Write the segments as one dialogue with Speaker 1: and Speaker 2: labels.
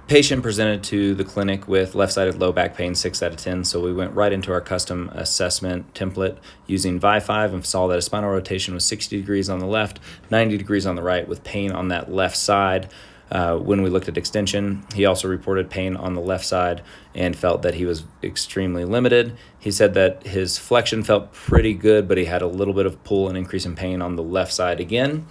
Speaker 1: Patient presented to the clinic with left-sided low back pain, 6 out of 10. So we went right into our custom assessment template using ViFive and saw that his spinal rotation was 60 degrees on the left, 90 degrees on the right, with pain on that left side. When we looked at extension, he also reported pain on the left side and felt that he was extremely limited. He said that his flexion felt pretty good, but he had a little bit of pull and increase in pain on the left side again.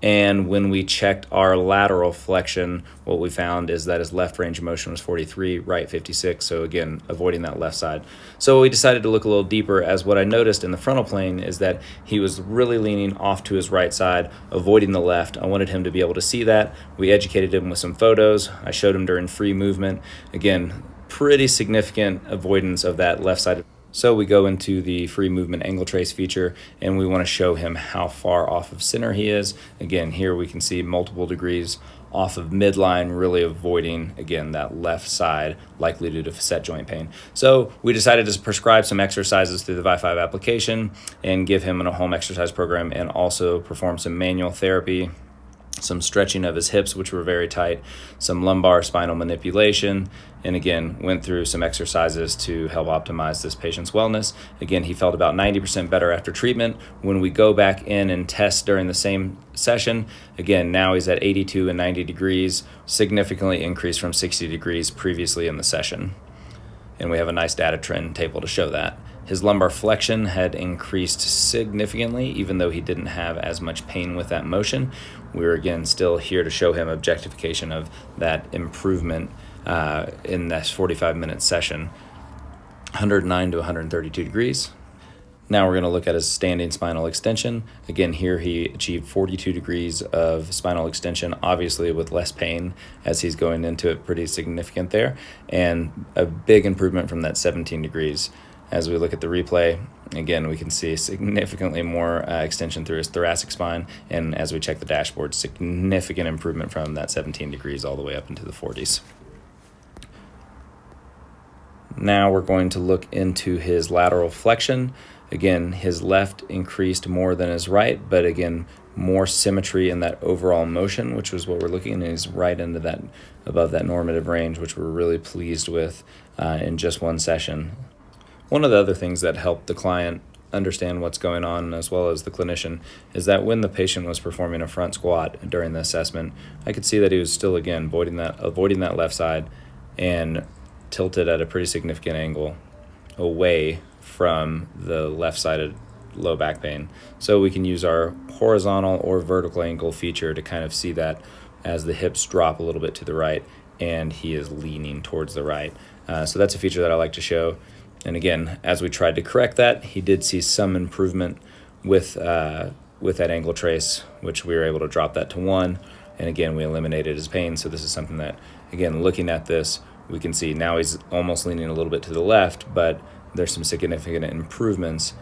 Speaker 1: And when we checked our lateral flexion, what we found is that his left range of motion was 43, right 56. So again, avoiding that left side. So we decided to look a little deeper, as what I noticed in the frontal plane is that he was really leaning off to his right side, avoiding the left. I wanted him to be able to see that. We educated him with some photos. I showed him during free movement. Again, pretty significant avoidance of that left side. So we go into the free movement angle trace feature, and we want to show him how far off of center he is. Again, here we can see multiple degrees off of midline, really avoiding, again, that left side, likely due to facet joint pain. So we decided to prescribe some exercises through the ViFive application and give him a home exercise program, and also perform some manual therapy, some stretching of his hips, which were very tight, some lumbar spinal manipulation, and again, went through some exercises to help optimize this patient's wellness. Again, he felt about 90% better after treatment. When we go back in and test during the same session, again, now he's at 82 and 90 degrees, significantly increased from 60 degrees previously in the session. And we have a nice data trend table to show that. His lumbar flexion had increased significantly, even though he didn't have as much pain with that motion. We're again still here to show him objectification of that improvement in this 45-minute session, 109 to 132 degrees. Now we're going to look at his standing spinal extension. Again, here he achieved 42 degrees of spinal extension, obviously with less pain, as he's going into it pretty significant there, and a big improvement from that 17 degrees. As we look at the replay, again, we can see significantly more extension through his thoracic spine, and as we check the dashboard, significant improvement from that 17 degrees all the way up into the 40s. Now we're going to look into his lateral flexion. Again, his left increased more than his right, but again, more symmetry in that overall motion, which was what we're looking at. He's right into that, above that normative range, which we're really pleased with in just one session. One of the other things that helped the client understand what's going on, as well as the clinician, is that when the patient was performing a front squat during the assessment, I could see that he was still, again, avoiding that left side and tilted at a pretty significant angle away from the left-sided low back pain. So we can use our horizontal or vertical angle feature to kind of see that as the hips drop a little bit to the right and he is leaning towards the right. So that's a feature that I like to show. And again, as we tried to correct that, he did see some improvement with that angle trace, which we were able to drop that to 1. And again, we eliminated his pain. So this is something that, again, looking at this, we can see now he's almost leaning a little bit to the left, but there's some significant improvements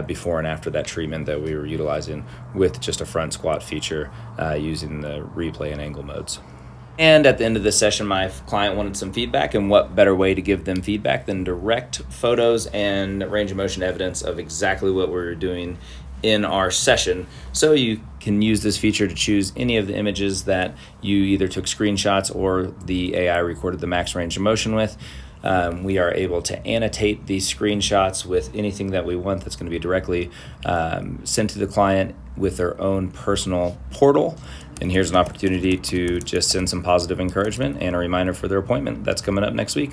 Speaker 1: before and after that treatment that we were utilizing with just a front squat feature using the replay and angle modes. And at the end of this session, my client wanted some feedback, and what better way to give them feedback than direct photos and range of motion evidence of exactly what we were doing in our session. So you can use this feature to choose any of the images that you either took screenshots or the AI recorded the max range of motion with. We are able to annotate these screenshots with anything that we want that's going to be directly sent to the client with their own personal portal. And here's an opportunity to just send some positive encouragement and a reminder for their appointment that's coming up next week.